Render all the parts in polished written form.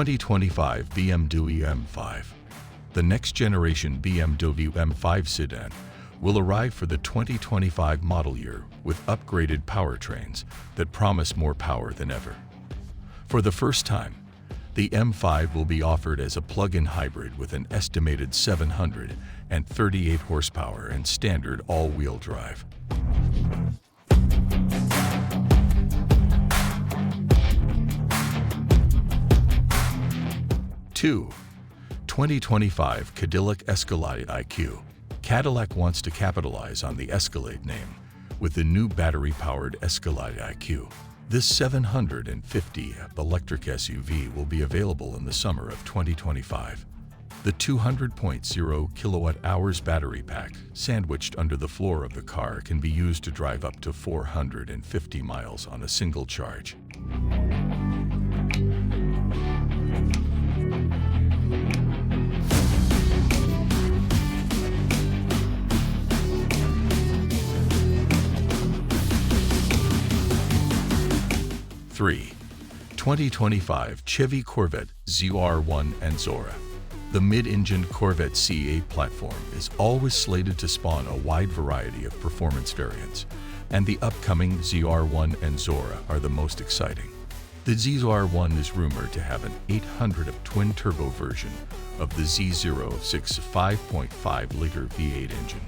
2025 BMW M5. The next-generation BMW M5 sedan will arrive for the 2025 model year with upgraded powertrains that promise more power than ever. For the first time, the M5 will be offered as a plug-in hybrid with an estimated 738 horsepower and standard all-wheel drive. Two, 2025 Cadillac Escalade IQ. Cadillac wants to capitalize on the Escalade name with the new battery-powered Escalade IQ. This 750 electric SUV will be available in the summer of 2025. The 200.0 kilowatt-hours battery pack sandwiched under the floor of the car can be used to drive up to 450 miles on a single charge. Three, 2025 Chevy Corvette ZR1 and Zora. The mid-engined Corvette C8 platform is always slated to spawn a wide variety of performance variants, and the upcoming ZR1 and Zora are the most exciting. The ZR1 is rumored to have an 800 twin-turbo version of the Z06 5.5-liter V8 engine.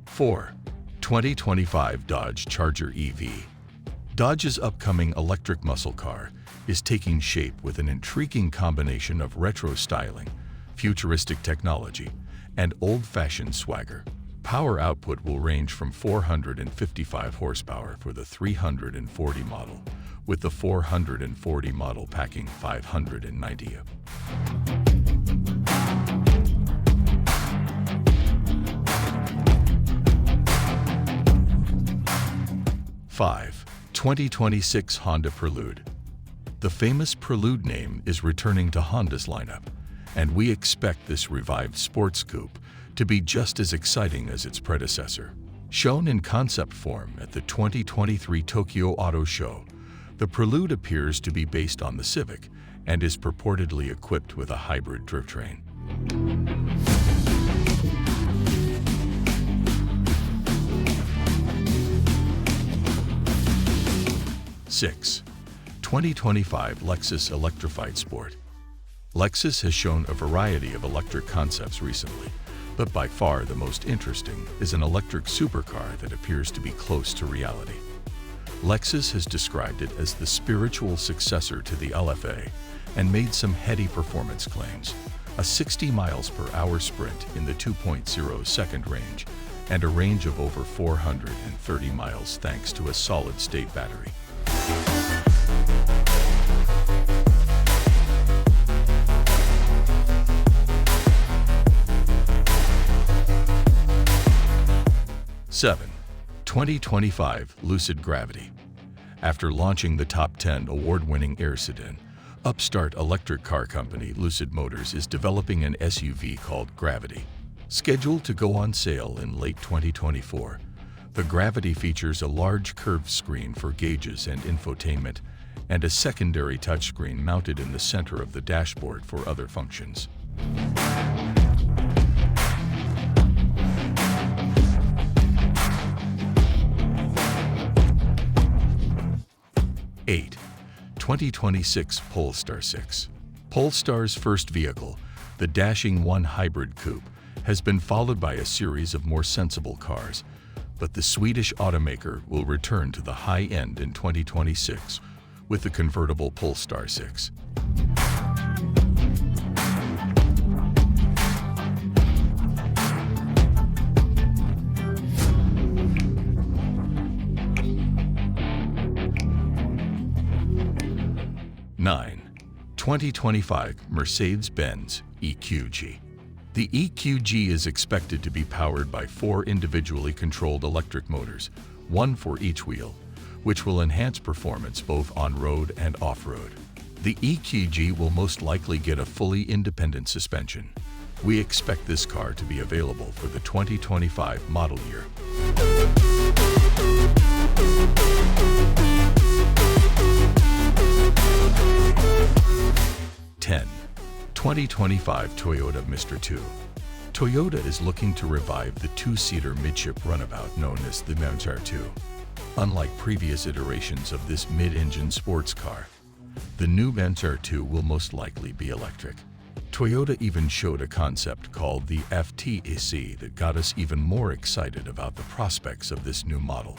Four, 2025 Dodge Charger EV. Dodge's upcoming electric muscle car is taking shape with an intriguing combination of retro styling, futuristic technology, and old-fashioned swagger. Power output will range from 455 horsepower for the 340 model, with the 440 model packing 590. 5, 2026 Honda Prelude. The famous Prelude name is returning to Honda's lineup, and we expect this revived sports coupe to be just as exciting as its predecessor. Shown in concept form at the 2023 Tokyo Auto Show, the Prelude appears to be based on the Civic and is purportedly equipped with a hybrid drivetrain. 6, 2025 Lexus Electrified Sport. Lexus has shown a variety of electric concepts recently, but by far the most interesting is an electric supercar that appears to be close to reality. Lexus has described it as the spiritual successor to the LFA and made some heady performance claims: a 60 miles per hour sprint in the 2.0-second range and a range of over 430 miles thanks to a solid-state battery. Seven, 2025 Lucid Gravity. After launching the top 10 award-winning air sedan, upstart electric car company Lucid Motors is developing an SUV called Gravity. Scheduled to go on sale in late 2024, the Gravity features a large curved screen for gauges and infotainment, and a secondary touchscreen mounted in the center of the dashboard for other functions. 8, 2026 Polestar 6. Polestar's first vehicle, the dashing one hybrid coupe, has been followed by a series of more sensible cars, but the Swedish automaker will return to the high end in 2026 with the convertible Polestar 6. Nine, 2025 Mercedes-Benz EQG. The EQG is expected to be powered by 4 individually controlled electric motors, one for each wheel, which will enhance performance both on-road and off-road. The EQG will most likely get a fully independent suspension, We expect this car to be available for the 2025 model year. (10) 2025 Toyota Mr. 2. Toyota is looking to revive the two-seater midship runabout known as the Mr. 2. Unlike previous iterations of this mid-engine sports car, the new Mr. 2 will most likely be electric. Toyota even showed a concept called the FTEC that got us even more excited about the prospects of this new model.